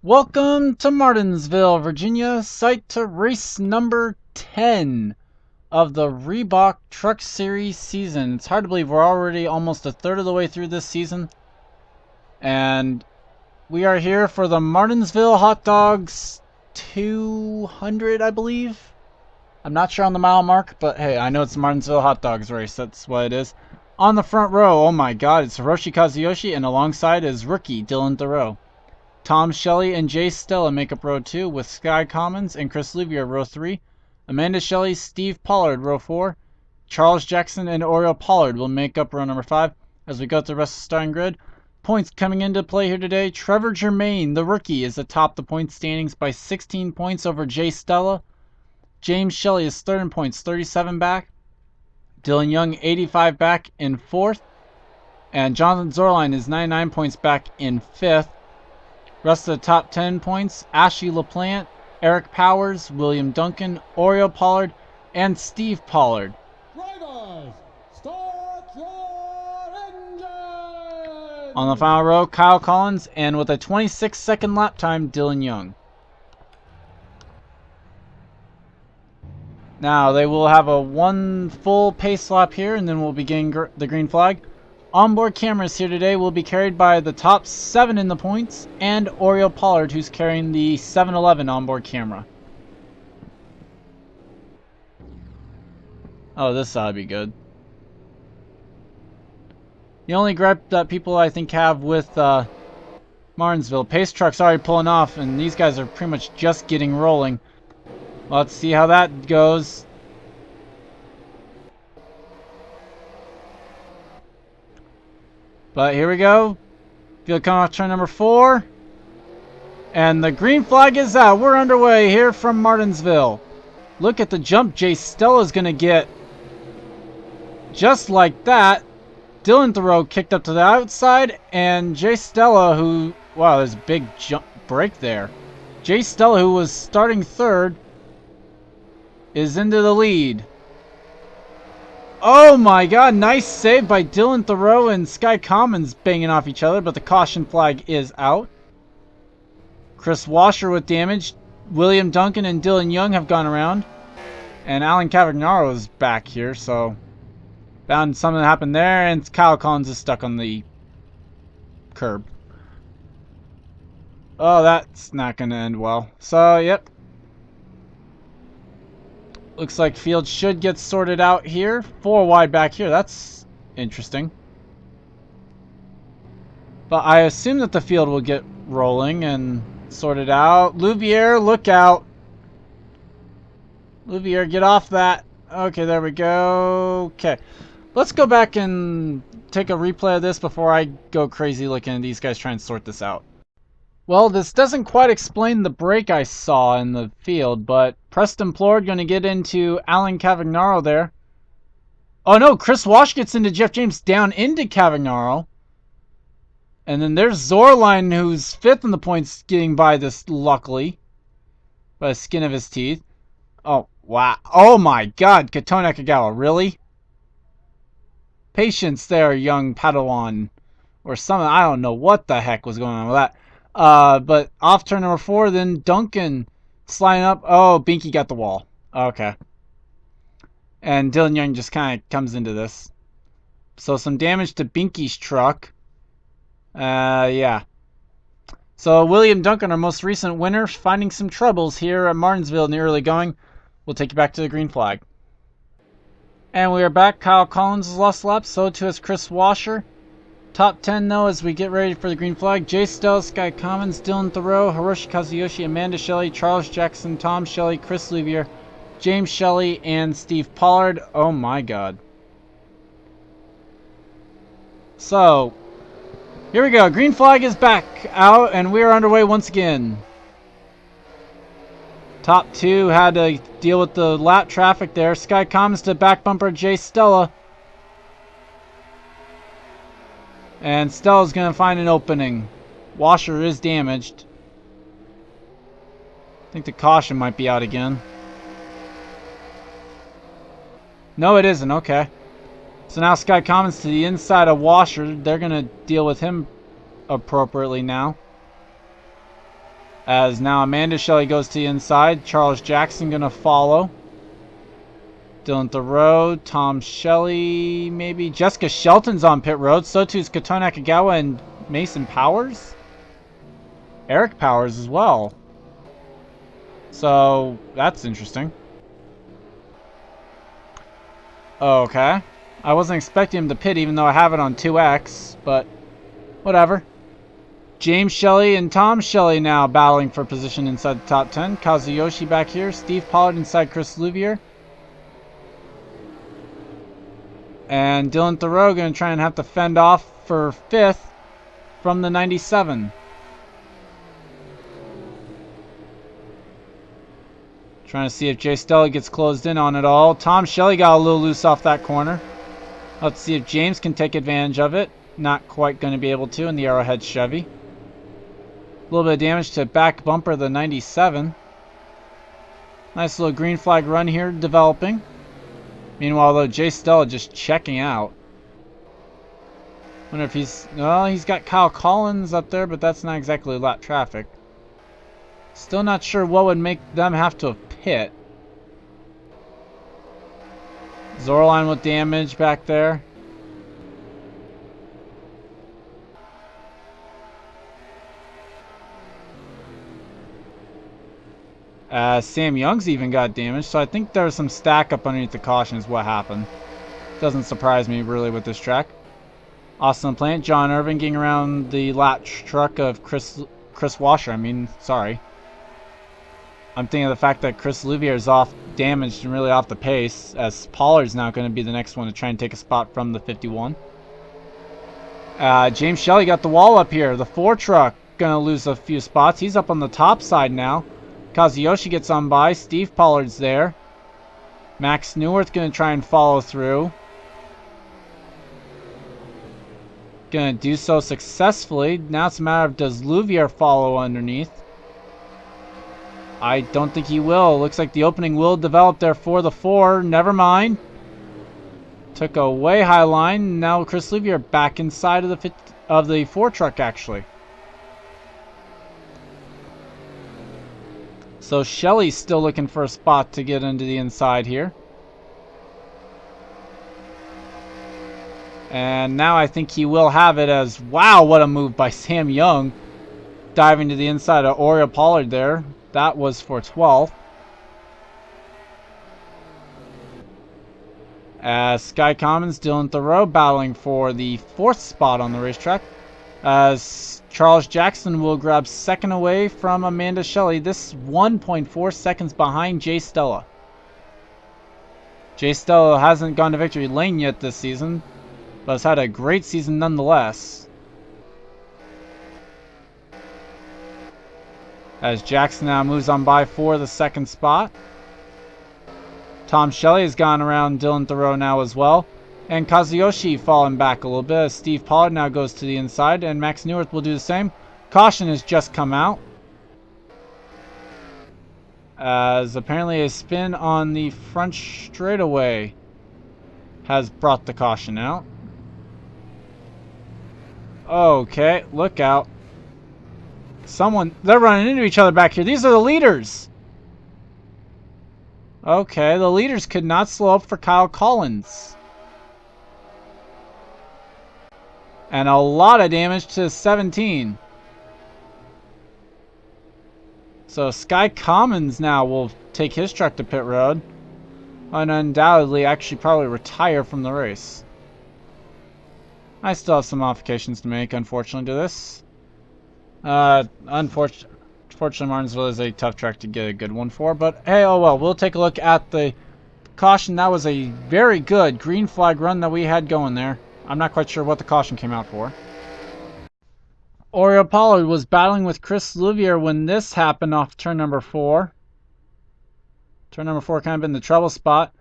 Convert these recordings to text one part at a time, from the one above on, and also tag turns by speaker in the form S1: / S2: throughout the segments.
S1: Welcome to Martinsville, Virginia, site to race number 10 of the Reebok Truck Series season. It's hard to believe we're already almost a third of the way through this season. And we are here for the Martinsville Hot Dogs 200, I believe. I'm not sure on the mile mark, but hey, I know it's the Martinsville Hot Dogs race. That's what it is. On the front row, oh my god, it's Hiroshi Kazuyoshi, and alongside is rookie Dylan Thoreau. Tom Shelley and Jay Stella make up row 2, with Sky Commons and Chris Luvier row 3. Amanda Shelley, Steve Pollard row 4. Charles Jackson and Oriole Pollard will make up row number 5. As we go through the rest of the starting grid, points coming into play here today. Trevor Germain, the rookie, is atop the point standings by 16 points over Jay Stella. James Shelley is third in points, 37 back. Dylan Young, 85 back in 4th. And Jonathan Zorline is 99 points back in 5th. Rest of the top 10 points, Ashley LaPlante, Eric Powers, William Duncan, Oriole Pollard, and Steve Pollard.
S2: Drivers, start your engine!
S1: On the final row, Kyle Collins, and with a 26-second lap time, Dylan Young. Now, they will have a one full pace lap here, and then we'll begin the green flag. Onboard cameras here today will be carried by the top 7 in the points and Oriole Pollard, who's carrying the 7-Eleven onboard camera. Oh, this ought to be good. The only gripe that people I think have with Martinsville, pace truck's already pulling off, and these guys are pretty much just getting rolling. Let's see how that goes. But here we go. Field coming off turn number 4. And the green flag is out. We're underway here from Martinsville. Look at the jump Jay Stella's going to get. Just like that. Dylan Thoreau kicked up to the outside. And Jay Stella, who... Wow, there's a big jump break there. Jay Stella, who was starting 3rd, is into the lead. Oh my god, nice save by Dylan Thoreau and Sky Commons banging off each other, but the caution flag is out. Chris Washer with damage. William Duncan and Dylan Young have gone around. And Alan Cavagnaro is back here, so bound something to happen there, and Kyle Collins is stuck on the curb. Oh, that's not going to end well. So, yep. Looks like field should get sorted out here. 4 wide back here. That's interesting. But I assume that the field will get rolling and sorted out. Luvier, look out. Luvier, get off that. Okay, there we go. Okay. Let's go back and take a replay of this before I go crazy looking at these guys trying to sort this out. Well, this doesn't quite explain the break I saw in the field, but Preston Plord going to get into Alan Cavagnaro there. Oh no, Chris Wash gets into Jeff James, down into Cavagnaro. And then there's Zorline, who's 5th in the points, getting by this, luckily, by the skin of his teeth. Oh, wow. Oh my god, Kato Nakagawa, really? Patience there, young Padawan. Or something, I don't know what the heck was going on with that. But off turn number 4, then Duncan sliding up. Oh, Binky got the wall. Okay. And Dylan Young just kind of comes into this. So some damage to Binky's truck. Yeah. So William Duncan, our most recent winner, finding some troubles here at Martinsville in the early going. We'll take you back to the green flag. And we are back. Kyle Collins has lost lap. So too has Chris Washer. Top 10 though as we get ready for the green flag. Jay Stella, Sky Commons, Dylan Thoreau, Hiroshi Kazuyoshi, Amanda Shelley, Charles Jackson, Tom Shelley, Chris Luvier, James Shelley, and Steve Pollard. Oh my god. So, here we go. Green flag is back out and we are underway once again. Top 2 had to deal with the lap traffic there. Sky Commons to back bumper Jay Stella. And Stella's going to find an opening. Washer is damaged. I think the caution might be out again. No, it isn't. Okay. So now Sky Commons to the inside of Washer. They're going to deal with him appropriately now. As now Amanda Shelley goes to the inside. Charles Jackson going to follow. Dylan Thoreau, Tom Shelley, maybe. Jessica Shelton's on pit road. So too is Kato Nakagawa and Mason Powers. Eric Powers as well. So, that's interesting. Okay. I wasn't expecting him to pit even though I have it on 2X, but whatever. James Shelley and Tom Shelley now battling for position inside the top 10. Kazuyoshi back here. Steve Pollard inside Chris Louvier. And Dylan Thoreau going to try and have to fend off for 5th from the 97. Trying to see if Jay Stella gets closed in on it all. Tom Shelley got a little loose off that corner. Let's see if James can take advantage of it. Not quite going to be able to in the Arrowhead Chevy. A little bit of damage to back bumper of the 97. Nice little green flag run here developing. Meanwhile, though, Jay Stella just checking out. Wonder if he's... Well, he's got Kyle Collins up there, but that's not exactly lap traffic. Still not sure what would make them have to pit. Zorline with damage back there. Sam Young's even got damage, so I think there's some stack up underneath the caution is what happened. Doesn't surprise me really with this track. Austin Plant, John Irvin getting around the latch truck of Chris Washer. Sorry. I'm thinking of the fact that Chris Louvier is off damaged and really off the pace, as Pollard's now going to be the next one to try and take a spot from the 51. James Shelley got the wall up here. The 4 truck going to lose a few spots. He's up on the top side now. Kazuyoshi gets on by. Steve Pollard's there. Max Newworth going to try and follow through. Going to do so successfully. Now it's a matter of does Louvier follow underneath. I don't think he will. Looks like the opening will develop there for the 4. Never mind. Took a way high line. Now Chris Louvier back inside of the 4 truck actually. So Shelley's still looking for a spot to get into the inside here. And now I think he will have it as, wow, what a move by Sam Young. Diving to the inside of Oriole Pollard there. That was for 12th. As Sky Commons, Dylan Thoreau battling for the 4th spot on the racetrack. As Charles Jackson will grab 2nd away from Amanda Shelley. This 1.4 seconds behind Jay Stella. Jay Stella hasn't gone to victory lane yet this season, but has had a great season nonetheless. As Jackson now moves on by for the 2nd spot. Tom Shelley has gone around Dylan Thoreau now as well. And Kazuyoshi falling back a little bit as Steve Pollard now goes to the inside. And Max Newworth will do the same. Caution has just come out. As apparently a spin on the front straightaway has brought the caution out. Okay, look out. They're running into each other back here. These are the leaders. Okay, the leaders could not slow up for Kyle Collins. And a lot of damage to 17. So Sky Commons now will take his truck to pit road. And undoubtedly actually probably retire from the race. I still have some modifications to make, unfortunately, to this. Unfortunately, Martinsville is a tough track to get a good one for. But hey, oh well, we'll take a look at the caution. That was a very good green flag run that we had going there. I'm not quite sure what the caution came out for. Oriole Pollard was battling with Chris Louvier when this happened off turn number 4. Turn number 4 kind of been the trouble spot.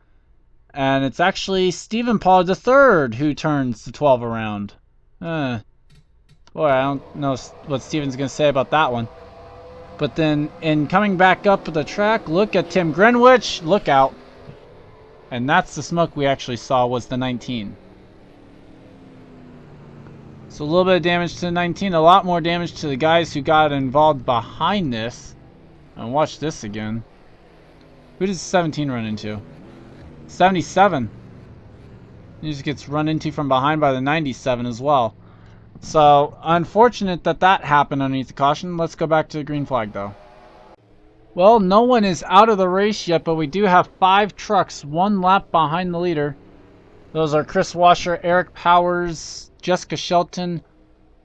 S1: And it's actually Stephen Pollard III who turns the 12 around. Boy, I don't know what Steven's going to say about that one. But then, in coming back up the track, look at Tim Greenwich. Look out. And that's the smoke we actually saw was the 19. So a little bit of damage to the 19, a lot more damage to the guys who got involved behind this. And watch this again. Who does 17 run into? 77. He just gets run into from behind by the 97 as well. So, unfortunate that that happened underneath the caution. Let's go back to the green flag, though. Well, no one is out of the race yet, but we do have 5 trucks, 1 lap behind the leader. Those are Chris Washer, Eric Powers, Jessica Shelton,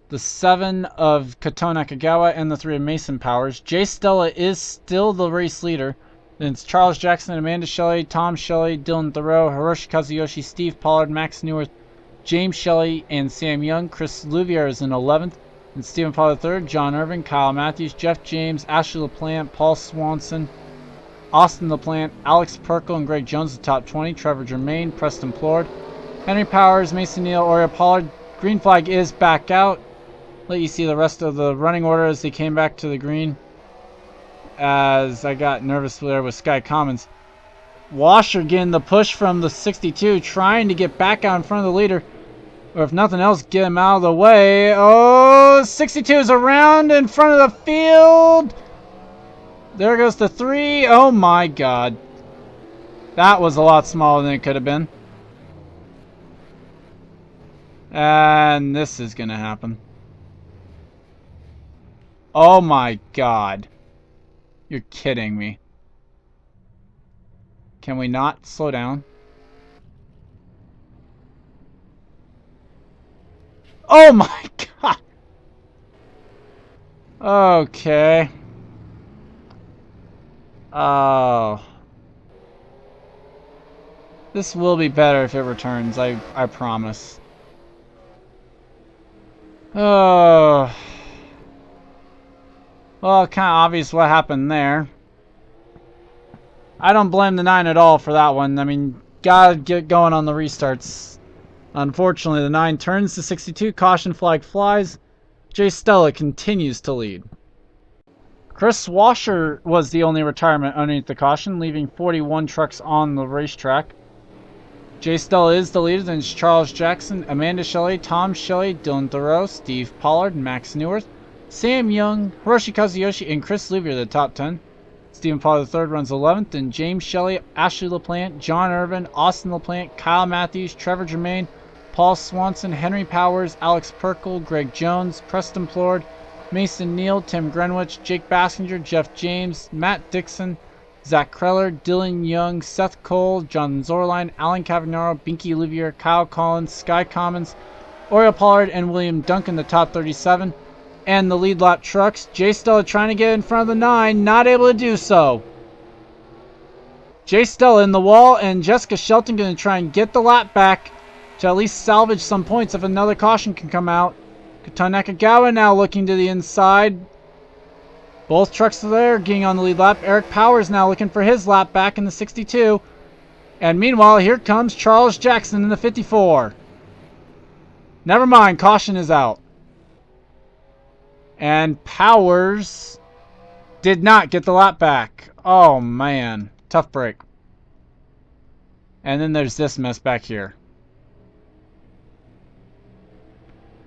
S1: the 7 of Kato Nakagawa, and the 3 of Mason Powers. Jay Stella is still the race leader. Then it's Charles Jackson, Amanda Shelley, Tom Shelley, Dylan Thoreau, Hiroshi Kazuyoshi, Steve Pollard, Max Newworth, James Shelley, and Sam Young. Chris Louvier is in 11th. And Stephen Pollard III, John Irvin, Kyle Matthews, Jeff James, Ashley LaPlante, Paul Swanson, Austin LaPlante, Alex Perkle, and Greg Jones, the top 20. Trevor Germain, Preston Plord, Henry Powers, Mason Neal, Oriel Pollard. Green flag is back out. Let you see the rest of the running order as they came back to the green. As I got nervous there with Sky Commons. Washer getting the push from the 62, trying to get back out in front of the leader. Or if nothing else, get him out of the way. Oh, 62 is around in front of the field. There goes the 3. Oh my god. That was a lot smaller than it could have been. And this is going to happen. Oh my god. You're kidding me. Can we not slow down? Oh my god! Okay. Oh. This will be better if it returns, I promise. Oh. Well, kind of obvious what happened there. I don't blame the 9 at all for that one. I mean, gotta get going on the restarts. Unfortunately, the 9 turns to 62. Caution flag flies. Jay Stella continues to lead. Chris Washer was the only retirement underneath the caution, leaving 41 trucks on the racetrack. Jay Stella is the leader. Then it's Charles Jackson, Amanda Shelley, Tom Shelley, Dylan Thoreau, Steve Pollard, Max Newworth, Sam Young, Hiroshi Kazuyoshi, and Chris Louvier, the top 10. Stephen Pollard III runs 11th, and James Shelley, Ashley LaPlante, John Irvin, Austin LaPlante, Kyle Matthews, Trevor Germain, Paul Swanson, Henry Powers, Alex Perkle, Greg Jones, Preston Plord, Mason Neal, Tim Greenwich, Jake Bassinger, Jeff James, Matt Dixon, Zach Kreller, Dylan Young, Seth Cole, John Zorline, Alan Cavagnaro, Binky Louvier, Kyle Collins, Sky Commons, Oriel Pollard, and William Duncan, the top 37. And the lead lap trucks. Jay Stella trying to get in front of the 9, not able to do so. Jay Stella in the wall, and Jessica Shelton going to try and get the lap back to at least salvage some points if another caution can come out. Kato Nakagawa now looking to the inside. Both trucks are there, getting on the lead lap. Eric Powers now looking for his lap back in the 62. And meanwhile, here comes Charles Jackson in the 54. Never mind, caution is out. And Powers did not get the lap back. Oh, man. Tough break. And then there's this mess back here.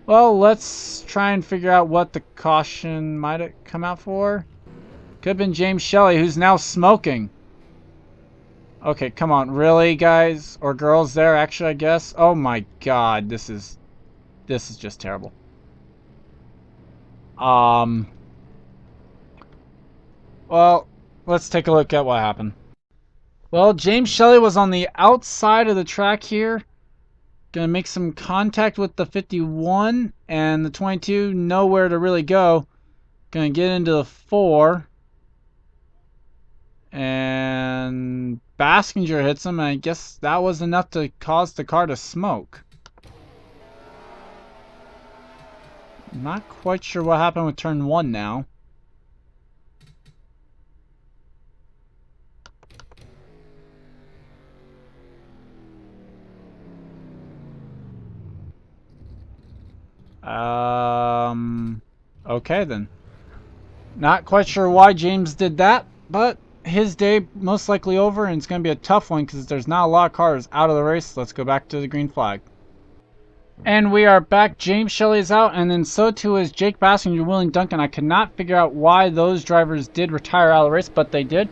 S1: Well, let's try and figure out what the caution might have come out for. Could have been James Shelley, who's now smoking. Okay, come on. Really, guys? Or girls there, actually, I guess? Oh, my God. This is just terrible. Well, let's take a look at what happened. Well, James Shelley was on the outside of the track here. Gonna make some contact with the 51, and the 22 nowhere to really go. Gonna get into the 4. And Baskinger hits him, and I guess that was enough to cause the car to smoke. Not quite sure what happened with turn 1 now. Okay then. Not quite sure why James did that, but his day most likely over, and it's going to be a tough one because there's not a lot of cars out of the race. Let's go back to the green flag. And we are back. James Shelley is out, and then so too is Jake Baskin and William Duncan. I could not figure out why those drivers did retire out of the race, but they did.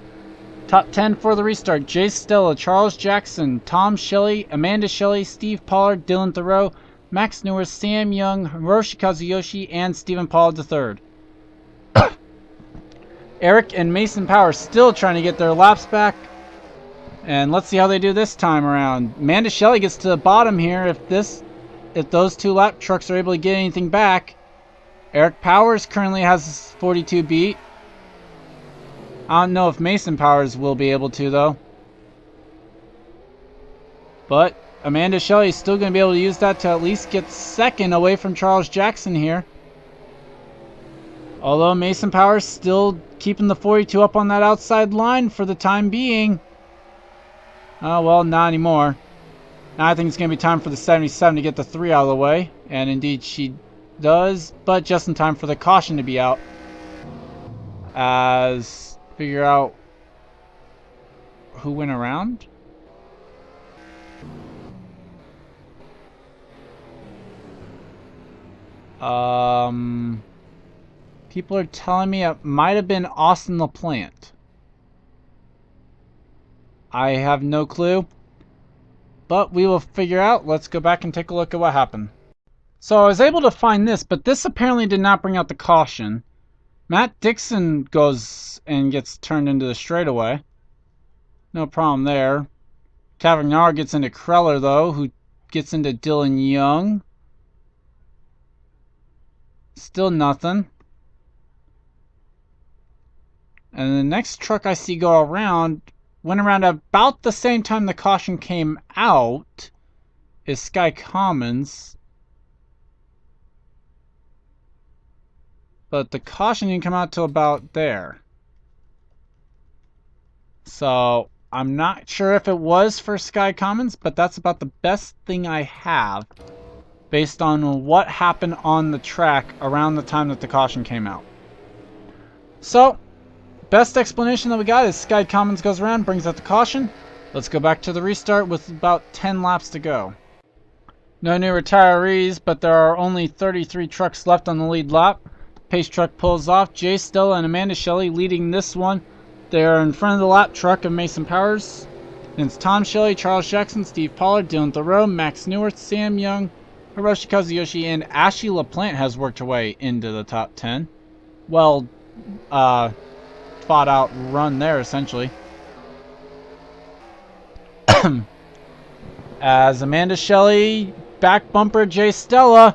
S1: Top 10 for the restart. Jay Stella, Charles Jackson, Tom Shelley, Amanda Shelley, Steve Pollard, Dylan Thoreau, Max Newer, Sam Young, Hiroshi Kazuyoshi, and Stephen Pollard III. Eric and Mason Power still trying to get their laps back. And let's see how they do this time around. Amanda Shelley gets to the bottom here if those two lap trucks are able to get anything back. Eric Powers currently has 42 beat. I don't know if Mason Powers will be able to, though. But Amanda Shelley is still going to be able to use that to at least get second away from Charles Jackson here. Although Mason Powers still keeping the 42 up on that outside line for the time being. Oh, well, not anymore. Now I think it's going to be time for the 77 to get the 3 out of the way. And indeed she does, but just in time for the caution to be out. As figure out who went around. People are telling me it might have been Austin LaPlante. I have no clue. But we will figure out. Let's go back and take a look at what happened. So I was able to find this, but this apparently did not bring out the caution. Matt Dixon goes and gets turned into the straightaway. No problem there. Cavagnar gets into Kreller, though, who gets into Dylan Young. Still nothing. And the next truck I see go around, went around about the same time the caution came out, is Sky Commons. But the caution didn't come out till about there. So I'm not sure if it was for Sky Commons, but that's about the best thing I have based on what happened on the track around the time that the caution came out. So best explanation that we got is Sky Commons goes around, brings out the caution. Let's go back to the restart with about 10 laps to go. No new retirees, but there are only 33 trucks left on the lead lap. Pace truck pulls off. Jay Stella and Amanda Shelley leading this one. They're in front of the lap truck of Mason Powers. And it's Tom Shelley, Charles Jackson, Steve Pollard, Dylan Thoreau, Max Newer, Sam Young, Hiroshi Kazuyoshi, and Ashley LaPlante has worked her way into the top 10. Well, fought out run there, essentially. As Amanda Shelley, back bumper Jay Stella,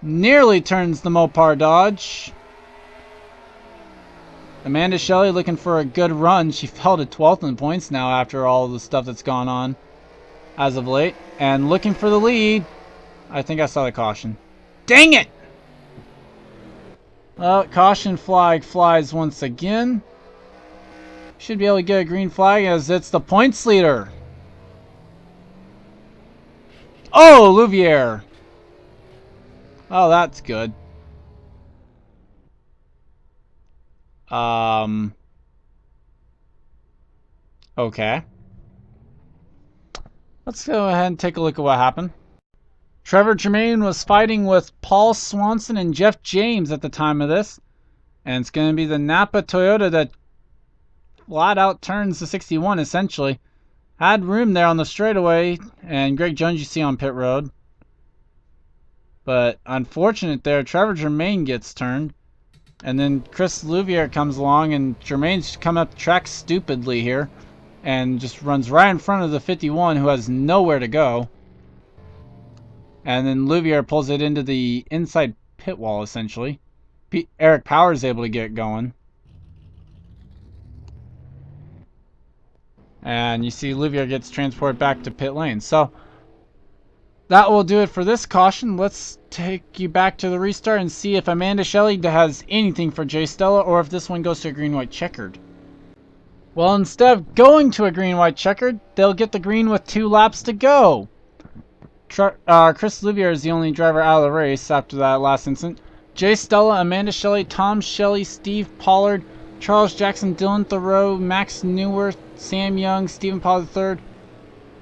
S1: nearly turns the Mopar Dodge. Amanda Shelley looking for a good run. She fell to 12th in points now after all the stuff that's gone on as of late. And looking for the lead. I think I saw the caution. Dang it! Well, caution flag flies once again. Should be able to get a green flag as it's the points leader. Oh, Louvier. Oh, that's good. Okay. Let's go ahead and take a look at what happened. Trevor Germain was fighting with Paul Swanson and Jeff James at the time of this. And it's going to be the Napa Toyota that flat out turns the 61, essentially. Had room there on the straightaway, and Greg Jones you see on pit road. But unfortunate there, Trevor Germain gets turned. And then Chris Louvier comes along, and Germain's coming up the track stupidly here. And just runs right in front of the 51, who has nowhere to go. And then Louvier pulls it into the inside pit wall, essentially. Eric Powers is able to get it going. And you see Louvier gets transported back to pit lane. So that will do it for this caution. Let's take you back to the restart and see if Amanda Shelley has anything for Jay Stella or if this one goes to a green-white checkered. Well, instead of going to a green-white checkered, they'll get the green with 2 laps to go. Chris Louvier is the only driver out of the race after that last incident. Jay Stella, Amanda Shelley, Tom Shelley, Steve Pollard, Charles Jackson, Dylan Thoreau, Max Newer, Sam Young, Stephen Pollard III,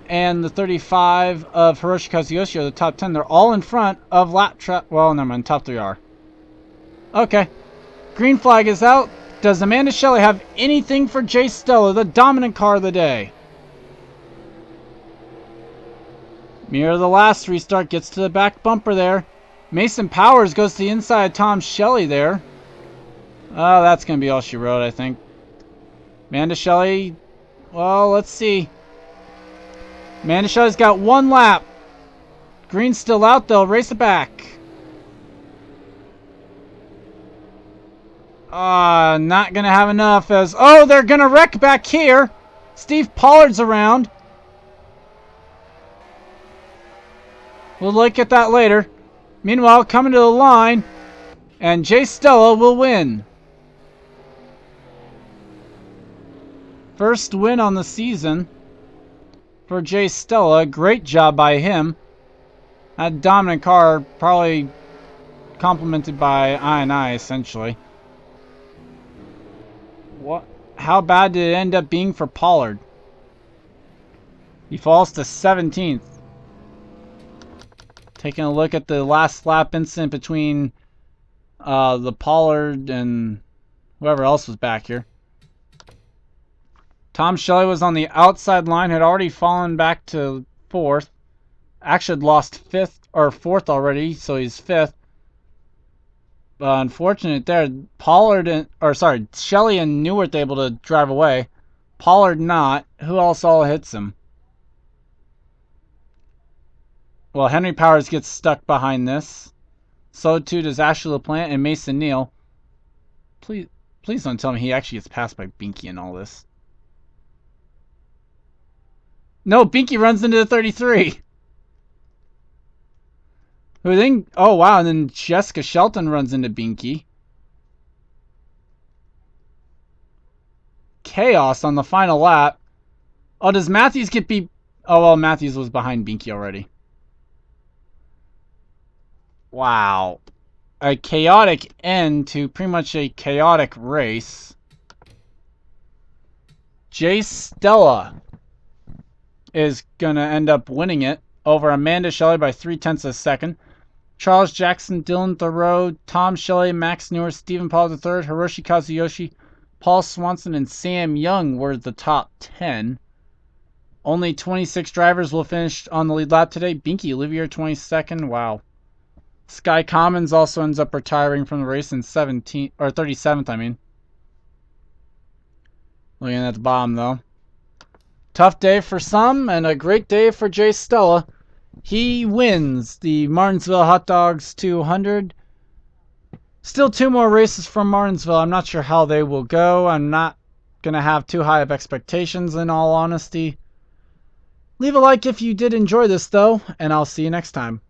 S1: and the 35 of Hiroshi Kazuyoshi are the top 10. They're all in front of lap trap. Well, never mind. Top 3 are. Okay. Green flag is out. Does Amanda Shelley have anything for Jay Stella, the dominant car of the day? Mirror the last restart, gets to the back bumper there. Mason Powers goes to the inside of Tom Shelley there. Oh, that's going to be all she wrote, I think. Amanda Shelley, well, let's see. Amanda Shelley's got 1 lap. Green's still out, they'll race it back. Not going to have enough as... Oh, they're going to wreck back here. Steve Pollard's around. We'll look at that later. Meanwhile, coming to the line, and Jay Stella will win. First win on the season for Jay Stella. Great job by him. That dominant car, probably complemented by I&I, essentially. What? How bad did it end up being for Pollard? He falls to 17th. Taking a look at the last lap incident between the Pollard and whoever else was back here. Tom Shelley was on the outside line, had already fallen back to 4th. Actually had lost 5th or 4th already, so he's 5th. Unfortunate there. Shelley and Newart able to drive away. Pollard not. Who else all hits him? Well, Henry Powers gets stuck behind this. So too does Ashley LaPlante and Mason Neal. Please don't tell me he actually gets passed by Binky in all this. No, Binky runs into the 33. Who then... Oh, wow. And then Jessica Shelton runs into Binky. Chaos on the final lap. Oh, does Matthews get beat? Oh, well, Matthews was behind Binky already. Wow. A chaotic end to pretty much a chaotic race. Jay Stella is going to end up winning it over Amanda Shelley by 0.3 of a second. Charles Jackson, Dylan Thoreau, Tom Shelley, Max Newer, Stephen Paul III, Hiroshi Kazuyoshi, Paul Swanson, and Sam Young were the top 10. Only 26 drivers will finish on the lead lap today. Binky Olivier 22nd. Wow. Sky Commons also ends up retiring from the race in 37th, I mean. Looking at the bottom, though. Tough day for some, and a great day for Jay Stella. He wins the Martinsville Hot Dogs 200. Still 2 more races from Martinsville. I'm not sure how they will go. I'm not going to have too high of expectations, in all honesty. Leave a like if you did enjoy this, though, and I'll see you next time.